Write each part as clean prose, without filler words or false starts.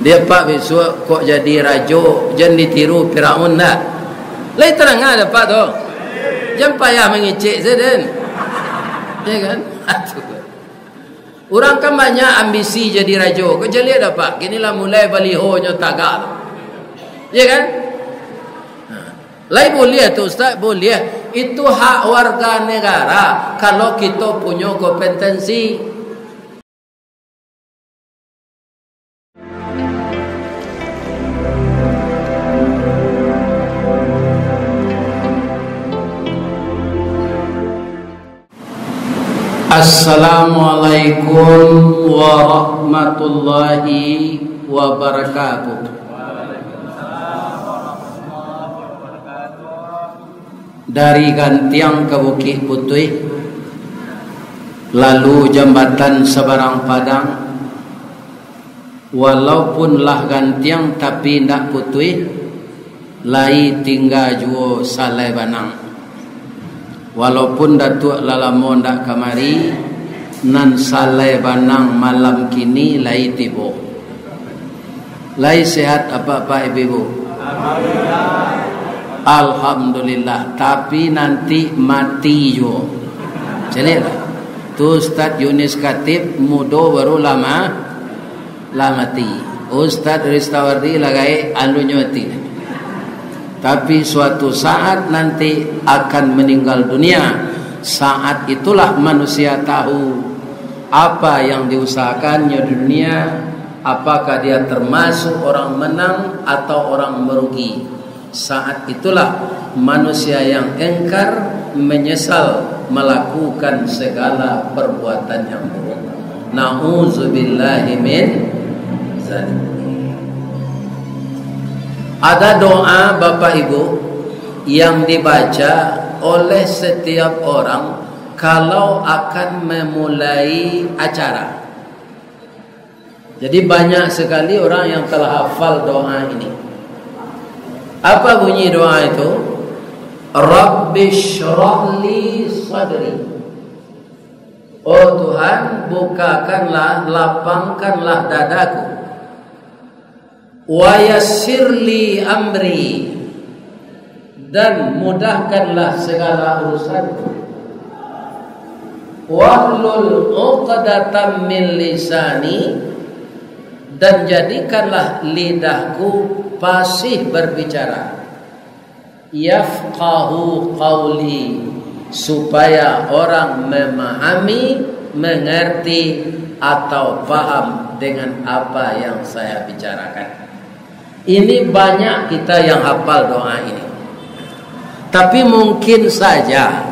Dia pak besok kok jadi rajo, jangan ditiru Firaun dah. Lai terang ada pak tu. Jangan payah mengecek sedang. Ya kan? Orang kan banyak ambisi jadi rajo. Kau jadi ada pak. Kinilah mulai baliho nya tagak. Ya kan? Lai boleh tu ustaz, boleh. Itu hak warga negara kalau kita punya kompetensi. Assalamualaikum warahmatullahi wabarakatuh. Dari Gantiang ke Bukit Putih, lalu jambatan Seberang Padang. Walaupun lah Gantiang tapi ndak putih, lai tinggal juo Salai Banang. Walaupun Datuk lalamo ndak kamari, nan Salai Banang malam kini lai tibo. Lai sehat apa Pak Ibu? Alhamdulillah. Tapi nanti mati jo. Jadi tu Ustaz Yunis Khatib mudo baru lama mati. Ustaz Ristawardi lagai alunya mati. Tapi suatu saat nanti akan meninggal dunia. Saat itulah manusia tahu apa yang diusahakannya di dunia, apakah dia termasuk orang menang atau orang merugi. Saat itulah manusia yang engkar menyesal melakukan segala perbuatan yang buruk. Na'udzubillahi min dzalik. Ada doa Bapak Ibu yang dibaca oleh setiap orang kalau akan memulai acara. Jadi banyak sekali orang yang telah hafal doa ini. Apa bunyi doa itu? Rabbi shrah li sadri. Oh Tuhan, bukakanlah, lapangkanlah dadaku. Wa yassir li amri, dan mudahkanlah segala urusanku. Wahlul 'uqdatam min lisani, dan jadikanlah lidahku fasih berbicara. Yafqahu qawli, supaya orang memahami, mengerti atau paham dengan apa yang saya bicarakan. Ini banyak kita yang hafal doa ini. Tapi mungkin saja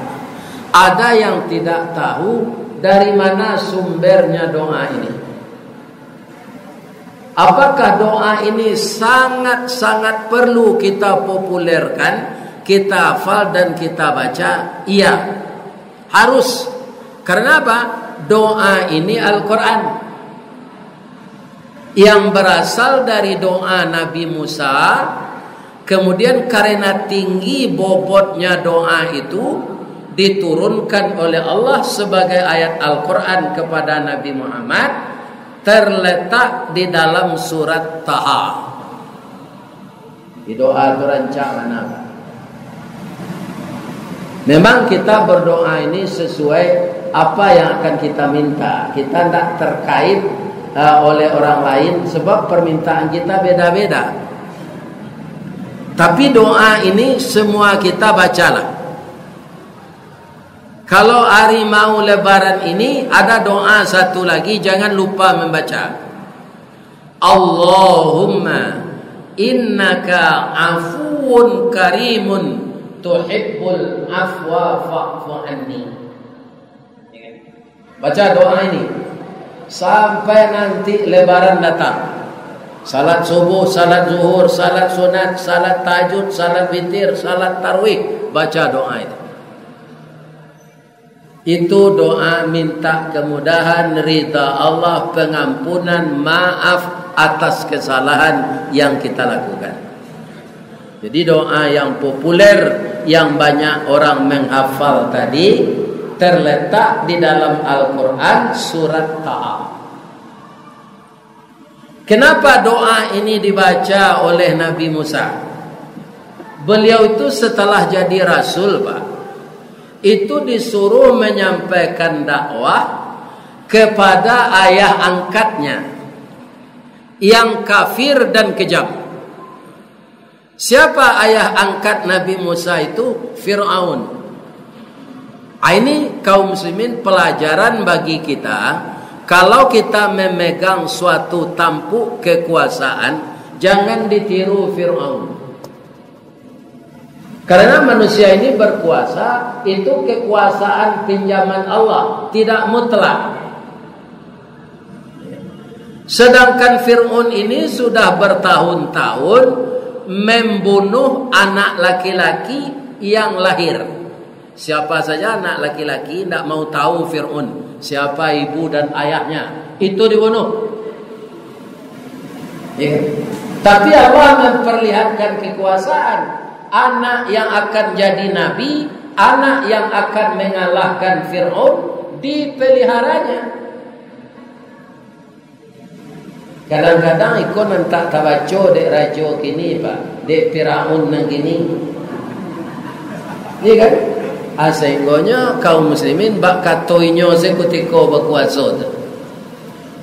ada yang tidak tahu dari mana sumbernya doa ini. Apakah doa ini sangat-sangat perlu kita populerkan, kita hafal dan kita baca? Iya, harus. Karena apa? Doa ini Al-Quran yang berasal dari doa Nabi Musa. Kemudian karena tinggi bobotnya doa itu diturunkan oleh Allah sebagai ayat Al-Quran kepada Nabi Muhammad, terletak di dalam surat Taha. Di doa itu rancang mana? Memang kita berdoa ini sesuai apa yang akan kita minta. Kita tidak terkait oleh orang lain sebab permintaan kita beda-beda. Tapi doa ini semua kita bacalah. Kalau hari mau lebaran ini ada doa satu lagi, jangan lupa membaca. Allahumma innaka afuwun karimun tuhibbul afwa fa'fu anni. Baca doa ini sampai nanti lebaran datang. Salat subuh, salat zuhur, salat sunat, salat tahajud, salat witir, salat tarawih, baca doa itu. Itu doa minta kemudahan, ridha Allah, pengampunan, maaf atas kesalahan yang kita lakukan. Jadi doa yang populer, yang banyak orang menghafal tadi, terletak di dalam Al-Quran surat Taha. Kenapa doa ini dibaca oleh Nabi Musa? Beliau itu setelah jadi rasul, Pak, itu disuruh menyampaikan dakwah kepada ayah angkatnya yang kafir dan kejam. Siapa ayah angkat Nabi Musa itu? Fir'aun. Ini kaum muslimin pelajaran bagi kita. Kalau kita memegang suatu tampuk kekuasaan, jangan ditiru Fir'aun. Karena manusia ini berkuasa, itu kekuasaan pinjaman Allah, tidak mutlak. Sedangkan Fir'aun ini sudah bertahun-tahun membunuh anak laki-laki yang lahir. Siapa saja anak laki-laki tidak mau tahu Fir'aun siapa ibu dan ayahnya, itu dibunuh. Ya. Tapi Allah memperlihatkan kekuasaan. Anak yang akan jadi nabi, anak yang akan mengalahkan Fir'aun, dipeliharanya. Kadang-kadang ikon nantak tabaco dek rajo kini, Pak, dek Fir'aun nang kini. Ini kan? Sehinggonya kaum muslimin bak katoinyo sekutiko berkuasa tu.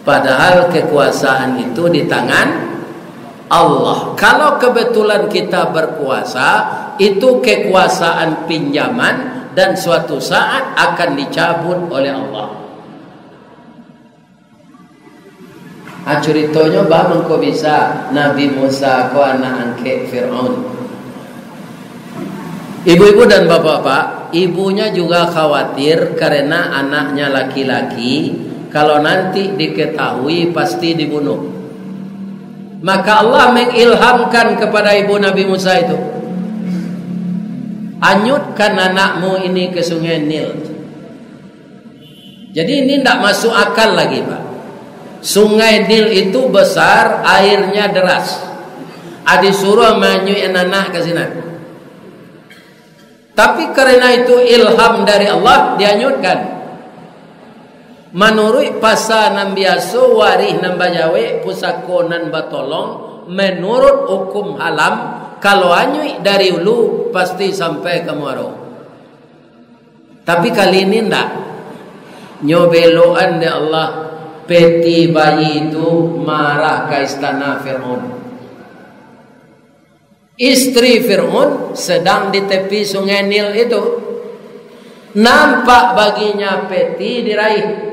Padahal kekuasaan itu di tangan Allah. Kalau kebetulan kita berkuasa, itu kekuasaan pinjaman dan suatu saat akan dicabut oleh Allah. Ceritanya bang kau bisa Nabi Musa kau anak angkat Fir'aun. Ibu-ibu dan bapak-bapak, ibunya juga khawatir karena anaknya laki-laki, kalau nanti diketahui pasti dibunuh. Maka Allah mengilhamkan kepada ibu Nabi Musa itu, anyutkan anakmu ini ke sungai Nil. Jadi ini tidak masuk akal lagi, Pak. Sungai Nil itu besar, airnya deras. Disuruh menyuit anak ke sini. Tapi karena itu ilham dari Allah, dianyutkan. Menurut pasal nan biasa warih nan bajawe pusako nan batolong, menurut hukum alam, kalau anyui dari ulu pasti sampai ke muaro. Tapi kali ini ndak. Nyobeloan de Allah, peti bayi itu marah ke istana Fir'aun. Istri Fir'aun sedang di tepi sungai Nil itu. Nampak baginya peti diraih.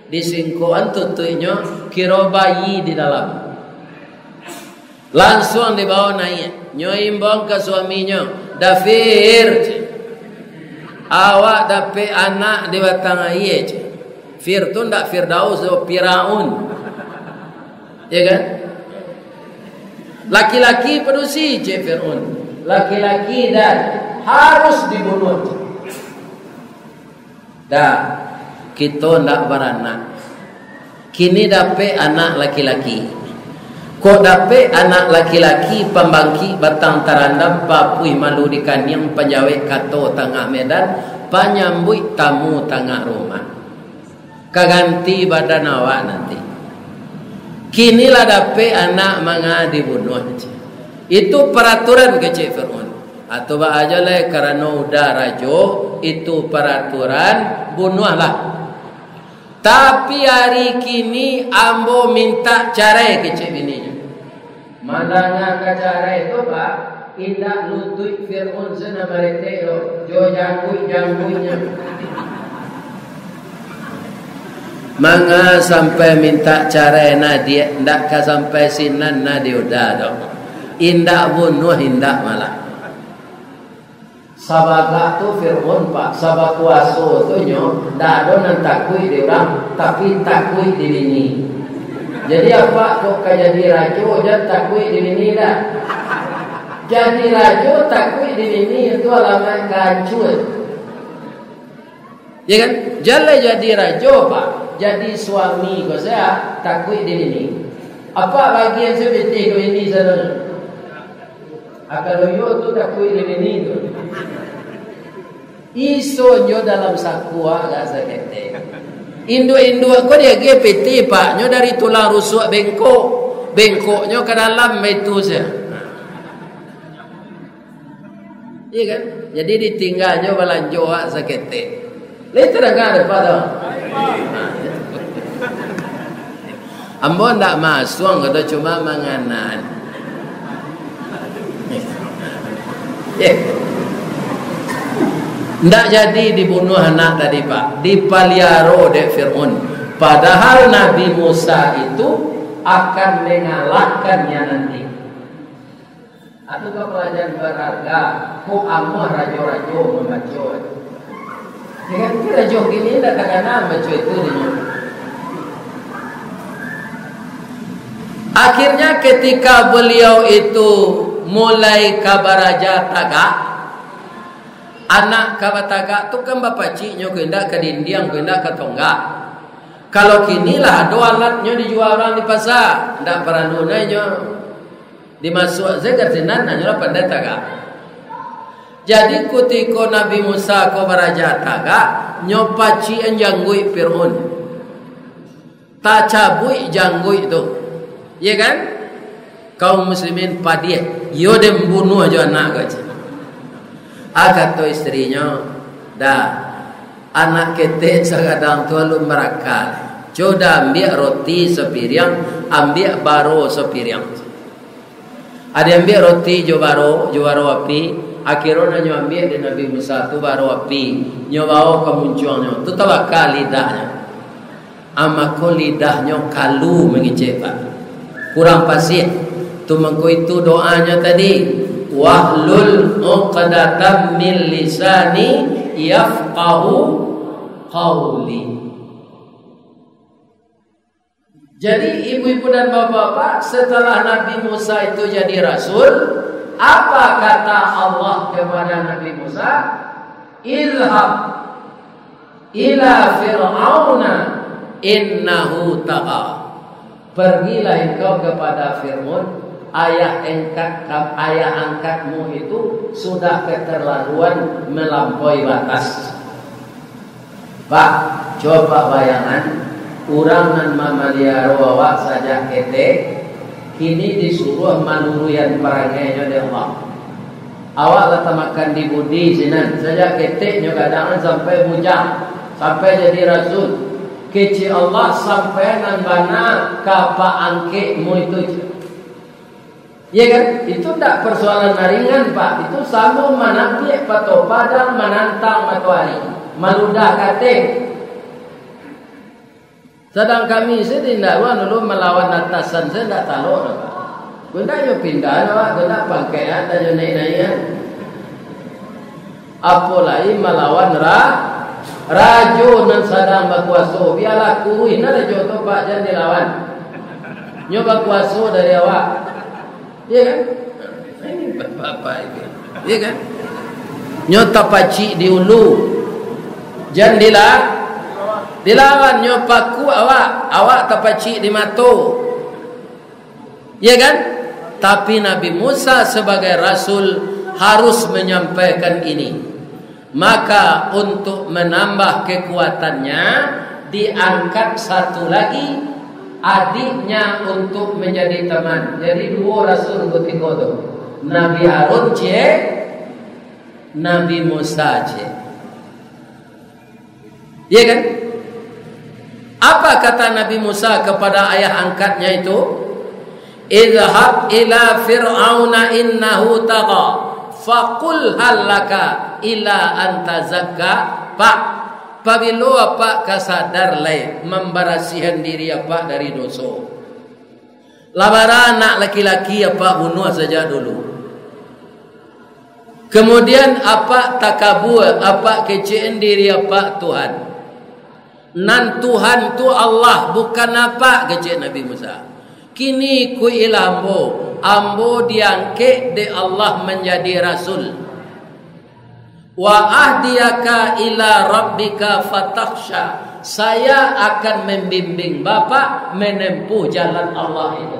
Disingkuan tutupnya kira bayi di dalam. Langsung dibawa naik. Nyoimbang ke suaminya. Dafir, awak dapat anak di batang air. Fir tu tak Firdaus, Fir'aun. Ya kan? Laki-laki pedusi Fir'aun, laki-laki dan harus dibunuh. Dah kita nak beranak, kini dapat anak laki-laki. Kok dapat anak laki-laki pembangki batang tarandam papui malu di kanyang penjawet kato tengah medan penyambut tamu tengah rumah. Kaganti badan awak nanti. Kinilah dapat anak manga dibunuh. Itu peraturan kecil Fir'aun. Atau bah aja lah karena udah rajo, itu peraturan bunuhlah. Tapi hari kini ambo minta cerai kecil bininya. Mandangnya ke cerai itu Pak, indah lutut Fir'aun sana merete jo jangkui-jangkuinya. Manga sampai minta cara na dia ndak ka sampai sinan na dia udah dong. Indak bunuh indak malah. Sabaga tu Fir'aun Pak, sabak kuasa tu nyo ndak ada nan takui dia orang, tapi takui di bini. Jadi apa kok jadi rajo dan takui di bini dah. Jadi rajo takui di bini itu alamat kancul. Ya kan? Jale jadi rajo Pak. Jadi suami kau saya takut di ini. Apa bagian seperti kau ini sana? Kalau yo tu takut di ini tu. Iso nyo dalam sakua agak sakit. Indo kau dia GPT Pak. Nyo dari tulang rusuk bengkok. bengkoknya ke dalam itu saja. Iya kan? Jadi ditinggalnya balanjoa sakete. Lepas dah kan apa tu? Ambo ndak masuk kata cuma manganan. Ndak jadi dibunuh anak tadi Pak, dipaliaro dek Fir'aun. Padahal Nabi Musa itu akan mengalahkannya nanti. Atau ke pelajaran berharga, ku amah rajo-rajo membaca. Ya kan, rajo gini ndak takkan baca itu dia. Akhirnya ketika beliau itu mulai kabaraja tagak, anak kabataga tu kan bapak ciknya kena ke dindiang kena ke tonggak. Kalau kinilah ada alatnya dijual orang di pasar, ndak peranunanya dimasuk zakat sinan hanya pandai tagak. Jadi ketika Nabi Musa kabaraja tagak, nyopaci anjanggui Fir'aun, tak cabui janggui itu. Ya kan? Kaum muslimin padiah, yo dem bunuh aja anak gaji. Agat tu istrinya, dah anak kita sekadang tu lu merakal. Coba ambil roti sepiring, ambil baro sepiring. Ada ambil roti jo baro api. Akhirnya nyo ambil di Nabi Musa tu baro api. Nyo bawa ke muncungnya. Tu tawakal lidahnya. Amako lidahnya kalu mengicip Pak. Kurang pasir. Tu mengko itu doanya tadi. Wahlul 'uqdatam min lisani yafqahu qawli. Jadi ibu-ibu dan bapak-bapak, setelah Nabi Musa itu jadi rasul, apa kata Allah kepada Nabi Musa? Ilhab ila fir'auna innahu tagha. Pergilah engkau kepada Fir'aun, ayah angkatmu itu sudah keterlaluan melampaui batas. Pak, coba bayangan, urang nan mamalia awak saja kete, kini disuruh manuruyan perangainya di Allah. Awak letak makan di budi sinan, saja kete nyo kadang sampai bujang, sampai jadi rasul. Keci Allah sampai nan bana kapa angkekmu itu. Ya kan? Itu tak persoalan ringan Pak. Itu sama manapik pato padang menantang matahari. Maludah kate. Sedang kami sedindak dulu melawan atasan saya tak tahu Pak. Benda yo pindah Pak, benda pakaian dan yo naik-naikan. Apalagi melawan rajo nan sadang berkuasa. Biarlah kuruin rajo tu Pak jangan dilawan. Nyoba kuasa dari awak. Ya kan? Ini bapak ini. Ya kan? Nyota pacik di ulu. Jangan dilawan nyopaku awak tapacik di mato. Ya kan? Tapi Nabi Musa sebagai rasul harus menyampaikan ini. Maka untuk menambah kekuatannya diangkat satu lagi adiknya untuk menjadi teman. Jadi dua rasul ketika itu, Nabi Harun Nabi Musa ya kan? Apa kata Nabi Musa kepada ayah angkatnya itu? Idhab ila fir'auna innahu tagha faqul halaka ila anta zakka. Pak, pabilo apa kasadar lai membarasihan diri apa dari dosa. Labara anak laki-laki apa bunuh saja dulu. Kemudian apa takabur, apa kecil diri apa Tuhan. Nan Tuhan tu Allah bukan apa kecil Nabi Musa. Kini ku ilambo, ambo diangkat de Allah menjadi rasul. Wa ahdiyaka ila rabbika fatakhsha. Saya akan membimbing Bapak menempuh jalan Allah itu.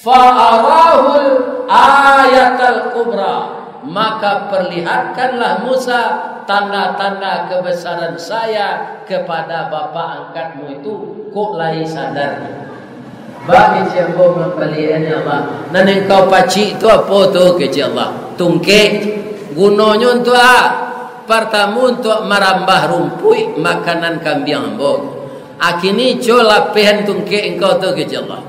Fa'arahul ayatal kubra. Maka perlihatkanlah Musa tanda-tanda kebesaran saya kepada Bapak angkatmu itu. Kok lain sadar. Ba kecik ambo mempelian ya Allah. Dan engkau pacik tu apa tu kecik Allah? Tungkek. Gunanya untuk pertama untuk merambah rumput makanan kambing ambo. Akini colapen tungkek engkau tu kecik Allah.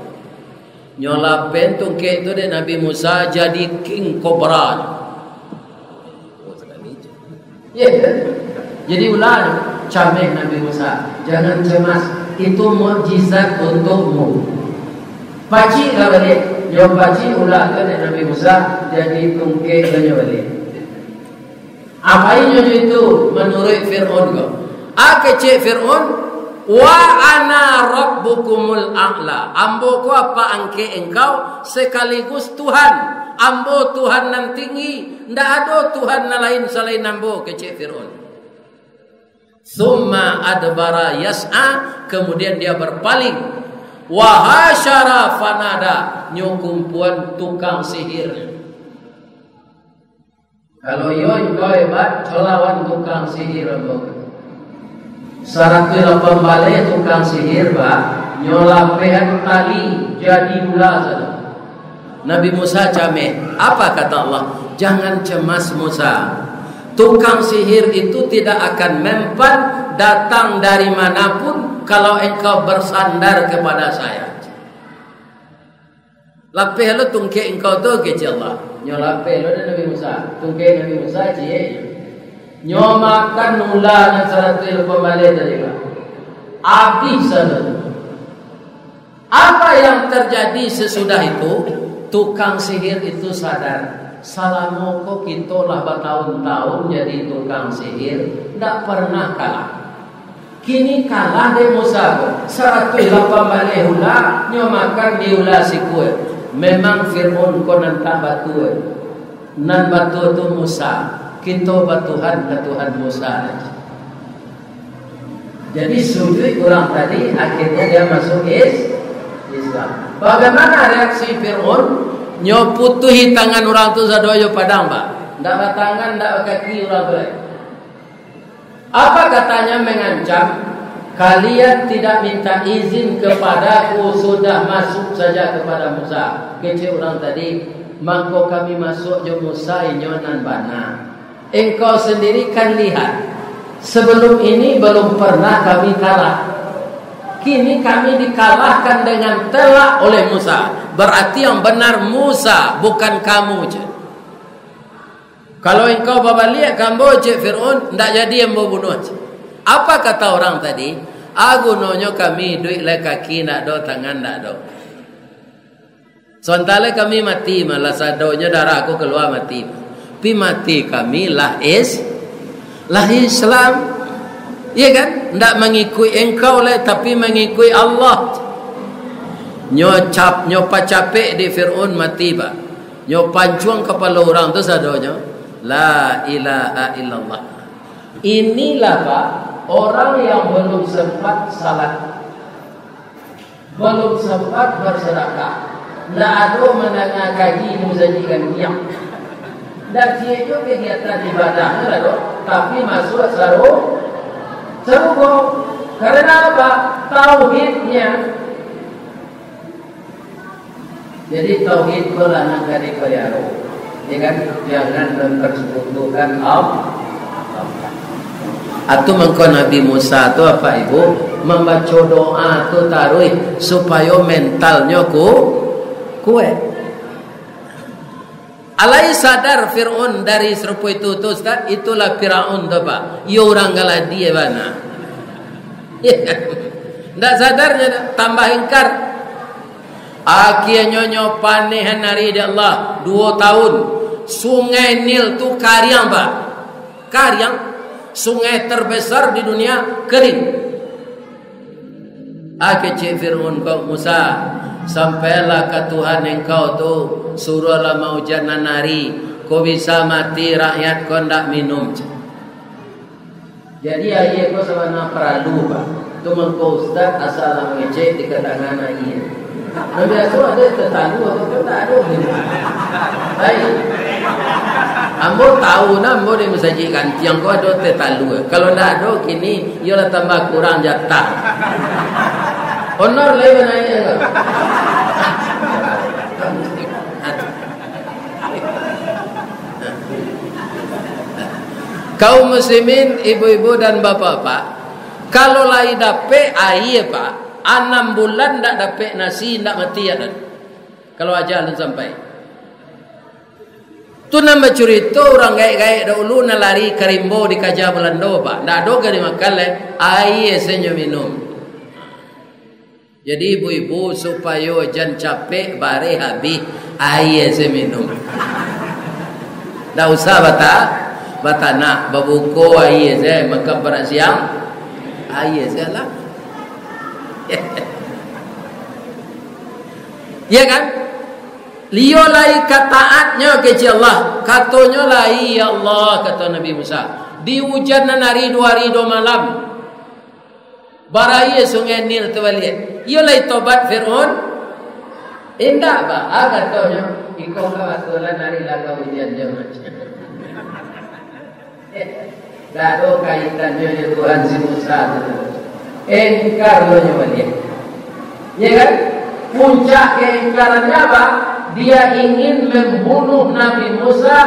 Nyolapen tungkek tu dari Nabi Musa jadi king cobra. Ya, jadi ular cameh Nabi Musa. Jangan cemas, itu mukjizat untukmu. Paci lah balik. Yang paci ular tu dari Nabi Musa jadi tungkek dia balik. Apa ini itu menurut Fir'aun kau? Kecik Fir'aun, wa ana rabbukumul a'la. Ambo ko apa angke engkau sekaligus Tuhan. Ambo Tuhan nan tinggi, ndak ada Tuhan lain selain ambo kecik Fir'aun. Thumma adbara yas'a, kemudian dia berpaling. Wa hasyara fanada, nyokumpuan tukang sihir. Kalau yo engkau hebat, lawan tukang sihir ambo. 108 balik tukang sihir ba, nyolapean tali jadi ular saja. Nabi Musa cameh. Apa kata Allah? Jangan cemas Musa. Tukang sihir itu tidak akan mempan datang dari manapun kalau engkau bersandar kepada saya. Lapeh lo tungke engkau tu kecil Allah. Nyolapeh lo Nabi Musa. Tungke Nabi Musa cie. Nyomakan ular dan 108 balik tadi lah. Habis saja. Apa yang terjadi sesudah itu? Tukang sihir itu sadar, salamoko kita lah bertahun-tahun jadi tukang sihir, tidak pernah kalah. Kini kalah de Musa 108 balik ular, nyomakan di ular si kue. Memang Fir'aun ko nantak batu, nan batu tu Musa, kita batuhan ke Tuhan Musa. Jadi sudut orang tadi akhirnya dia masuk Islam. Bagaimana reaksi Fir'aun? Nyoputuhi tangan orang tu sadoyo padang pak. Ndak tangan, ndak kaki orang tu. Apa katanya mengancam? Kalian tidak minta izin kepadaku, sudah masuk saja kepada Musa. Kecil orang tadi, mangko kami masuk je Musa inyonan bana. Engkau sendiri kan lihat, sebelum ini belum pernah kami kalah. Kini kami dikalahkan dengan telak oleh Musa. Berarti yang benar Musa, bukan kamu je. Kalau engkau babaliak kamu je Fir'aun, tidak jadi yang membunuh je. Apa kata orang tadi? Gunanya kami duit le kaki nak do, tangan nak do. Sontale kami mati malah sadonya darah aku keluar mati. Pi mati kami lah Islam. Iya kan? Tidak mengikui engkau lah, tapi mengikui Allah. Nyopa capek di Fir'aun mati pak. Nyopancuang kepala orang tu sadonya. La ilaha illallah. Inilah pak, orang yang belum sempat salat, belum sempat bersedekah, tidak ada mendengar kaji muzajikan diam. Dan dia itu kegiatan ibadahnya lah, tapi masuk seru. Karena apa? Tauhidnya. Jadi tauhid berlanang dari kalian. Ya kan? Jangan mempersekutukan Allah. Atau mengko Nabi Musa tu apa ibu? Membaca doa tu taruh supaya mentalnya kuat. Alai sadar Fir'aun dari serupa itu tu Ustaz, itulah Fir'aun tu pak. Ia orang galah dia mana? Tak sadarnya tambah ingkar. Akhirnya panehan hari di Allah 2 tahun. Sungai Nil tu karyang pak. Karyang, sungai terbesar di dunia kering. Kecil Fir'aun kau Musa, sampailah ke Tuhan engkau tu, suruhlah mau hujan nari, kau bisa mati rakyat kau ndak minum. Jadi ayah kau sama nak perlu pak. Tu mengkau Ustaz asal nak ngecek di ketangan ayah. Biasa ada tetalu atau tak ada. Baik. Ambo tahu nak ambo dia mensajikan tiang kau ada tetalu. Kalau tak ada kini ialah tambah kurang jatah. Honor lain naiknya enggak? Kaum muslimin, ibu-ibu dan bapak-bapak, kalau lai dapat air pak, 6 bulan tak dapat nasi, tak mati ya dan. Kalau ajalan sampai. Tu nama cerita orang gaik-gaik dahulu na lari karimbo di Kaja Belando pak. Tak ada ke dimakan le, air senyo minum. Jadi ibu-ibu supaya jangan capek bare habis air saya minum. Tak usah bata nak babuko air saya makan pada siang air saya lah. Ya kan? Liyo lai kataatnya kepada Allah. Katanya lai ya Allah kata Nabi Musa. Di hujan hari 2 hari 2 malam. Baraya sungai Nil tu balik. Iyo lai tobat Fir'aun. Indah ba? Katanya ikau kawatulan hari laga hujan jangan. Tak ada kaitannya dengan Tuhan si Musa. Engkar lo balik. Ya kan? Puncak keingkarannya apa? Dia ingin membunuh Nabi Musa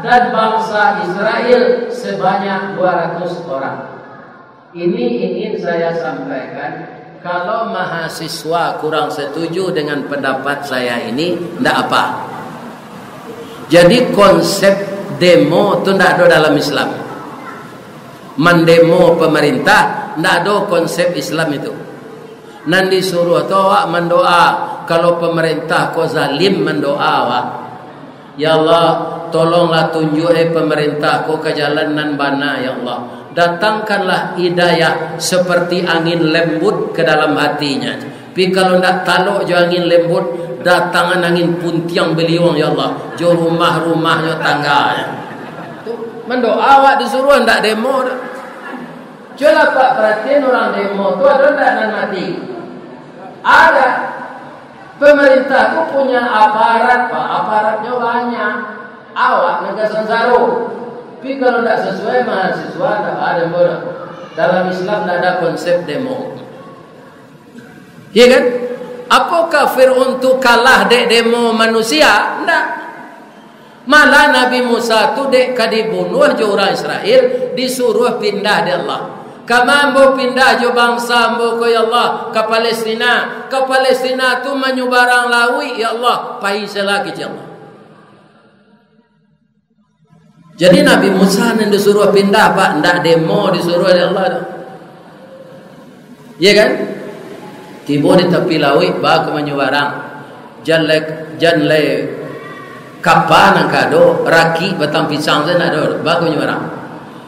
dan bangsa Israel sebanyak 200 orang. Ini ingin saya sampaikan. Kalau mahasiswa kurang setuju dengan pendapat saya ini, tidak apa. Jadi konsep demo itu tidak ada dalam Islam. Mendemo pemerintah, tidak ada konsep Islam itu. Nanti suruh awak mendoa. Kalau pemerintah kau zalim mendoa awak. Ya Allah, tolonglah tunjuk pemerintah kau ke jalan nan bana ya Allah. Datangkanlah hidayah seperti angin lembut ke dalam hatinya. Tapi kalau tidak taluk jo angin lembut, datangan angin puntiang beliung ya Allah. Jo rumah-rumahnya tangganya. Mendoa awak disuruh tidak demo. Coba Pak perhatian orang demo tu ada tak nan mati? Ada. Pemerintah tu punya aparat Pak. Aparatnya banyak. Awak negara sensaro. Tapi kalau tidak sesuai mahasiswa tak ada bodoh. Dalam Islam tidak ada konsep demo. Ya kan? Apakah Fir'aun tu kalah dek demo manusia? Tidak. Malah Nabi Musa tu dek dibunuh je orang Israel, disuruh pindah di Allah. Kamu mau pindah je bangsa mau ke ya Allah ke Palestina. Ke Palestina tu menyubarang lawi ya Allah, paisalah ke Allah. Jadi Nabi Musa yang disuruh pindah Pak, ndak demo disuruh oleh Allah. Ya kan? Tiba di tepi lawi ba ke menyubarang. Janle kapan angkado raki batang pisang saya nak ada ba ke menyubarang.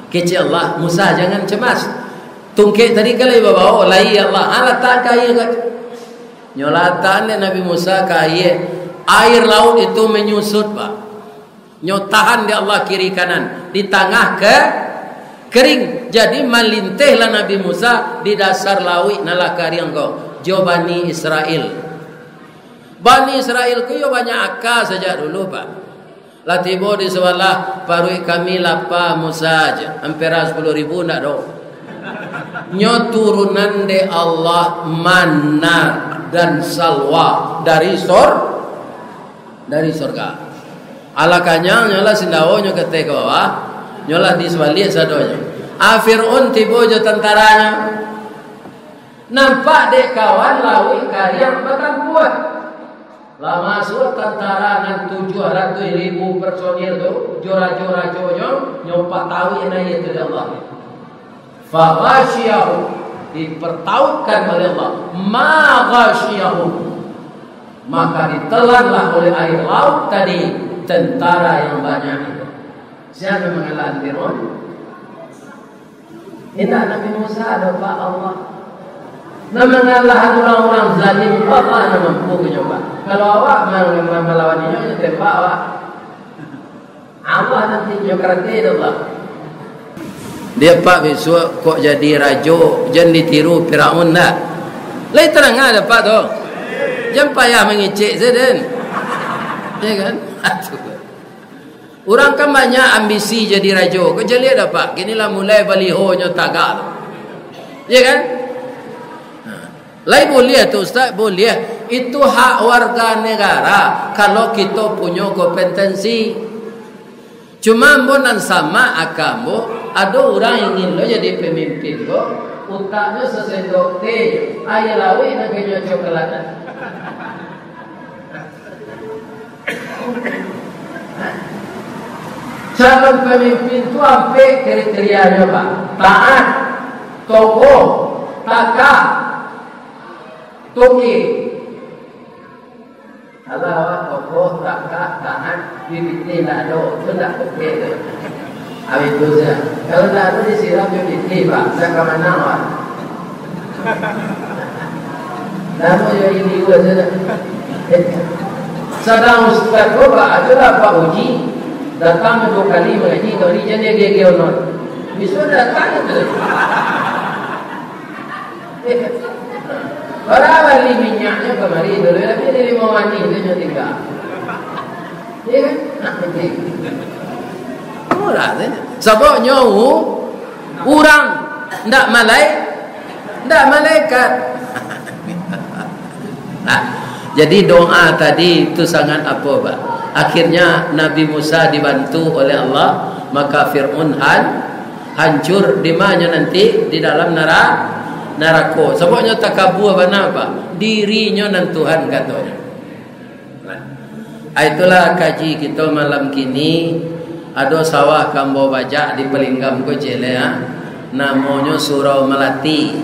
Kecil Allah, Musa jangan cemas. Tungkek tadi kali bawa lai Allah. Allah tak kaya kat. Nyolatan Nabi Musa kaya. Air laut itu menyusut Pak. Nyotahan di Allah kiri kanan. Di tengah ke kering. Jadi melintihlah Nabi Musa di dasar laut nalakari engkau. Jo Bani Israel. Bani Israel ku yo banyak akal sejak dulu Pak. Lah tiba di sebelah parui kami lapa Musa aja. Hampir 10.000 ndak do. Nyo turunan de Allah manna dan salwa dari surga. Alakanya nyola sindawo nyo kete ke bawah, nyola di sebalik sadonya. Fir'aun tiba je tentaranya. Nampak dek kawan lawi karya batang kuat. Lama masuk tentara dengan 700.000 personil tu, jora-jora nyompak tahu yang itu dari Allah. Faghashiyahu, dipertautkan oleh Allah. Ma ghashiyahu, maka ditelanlah oleh air laut tadi tentara yang banyak itu. Siapa mengalahkan Fir'aun? Ini Nabi Musa ada Pak Allah. Nak mengalahkan orang-orang zalim Allah nak mampu mencoba. Kalau awak melawannya tembak awak. Allah nanti nyokrati Allah. Dia Pak besok kok jadi rajo, jangan ditiru Firaun dah. Lai terang ada Pak tu. Jangan payah mengicik seden. Ya kan? Orang kan banyak ambisi jadi rajo. Kau jadi ada Pak. Ginilah mulai balihonya tagak. Ya kan? Lai boleh tu Ustaz, boleh. Itu hak warga negara kalau kita punya kompetensi. Cuma bonan sama akamu, ada orang yang ingin lo jadi pemimpin lo, utaknya sesendok teh, ayah lawi nak kena coklat. Calon pemimpin tu apa kriterianya Pak? Taat, tokoh, takah, toki. Kalau awak tokoh, takah, taat, bibit ni tak ada, tu tak toki tu. Habis tu saja. Kalau tak ada disiram bibit ni Pak, tak ke mana awak? Nama yang ini juga saja. Sedang Ustaz tu Pak, adalah Pak Uji. Datang 2 kali mengaji, kali jadi gege non. Bisa datang itu. Orang beli minyaknya kemari dulu, tapi dia mau mandi dia tinggal. Iya kan? Nak mandi. Murah tu. Sebab nyawu orang ndak malaikat. Jadi doa tadi itu sangat apa Pak? Akhirnya Nabi Musa dibantu oleh Allah, maka Fir'aun hancur di mana nanti di dalam neraka. Sebabnya takabur apa? Dirinya nan Tuhan katanya. Itulah kaji kita malam kini. Ada sawah kambo bajak di Pelinggam ko Jele ya. Namanya Surau Melati.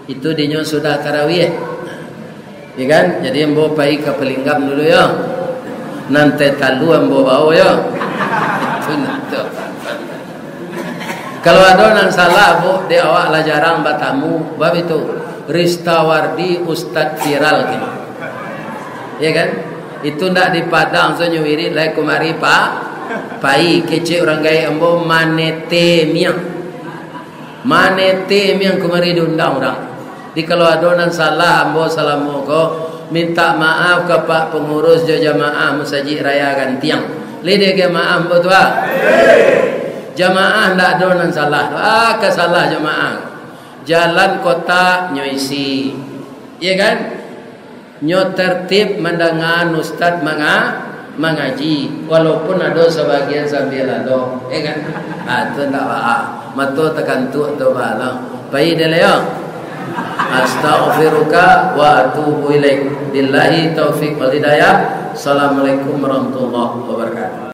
Itu dinyo sudah tarawih. Ya kan? Jadi embo pai ke Pelinggam dulu ya. Nanti talu ambo bawa ya. Itu nanti. Kalau ada yang salah bu, dia awak lah jarang batamu. Bab itu Ristawardi Ustadz viral gitu. Ya kan? Itu ndak di Padang so nyuwirit lai kumari Pak. Pai kece orang gaya ambo manete miang. Manete miang kumari diundang orang. Di kalau ada yang salah ambo salamoko. Minta maaf ke Pak pengurus jamaah Masjid Raya Gantiang. Lede ke maaf betul tak? Jamaah ndak ada nan salah. Kesalah jamaah. Jalan kota nyoisi. Iya kan? Nyo tertib mendengar ustaz mengaji walaupun ada sebagian sambil ada. Iya kan? Itu ndak apa. Mato tekan tu atau balang. Baik dah ya. Astaghfiruka wa atubu ilaik. Billahi taufiq wal hidayah. Assalamualaikum warahmatullahi wabarakatuh.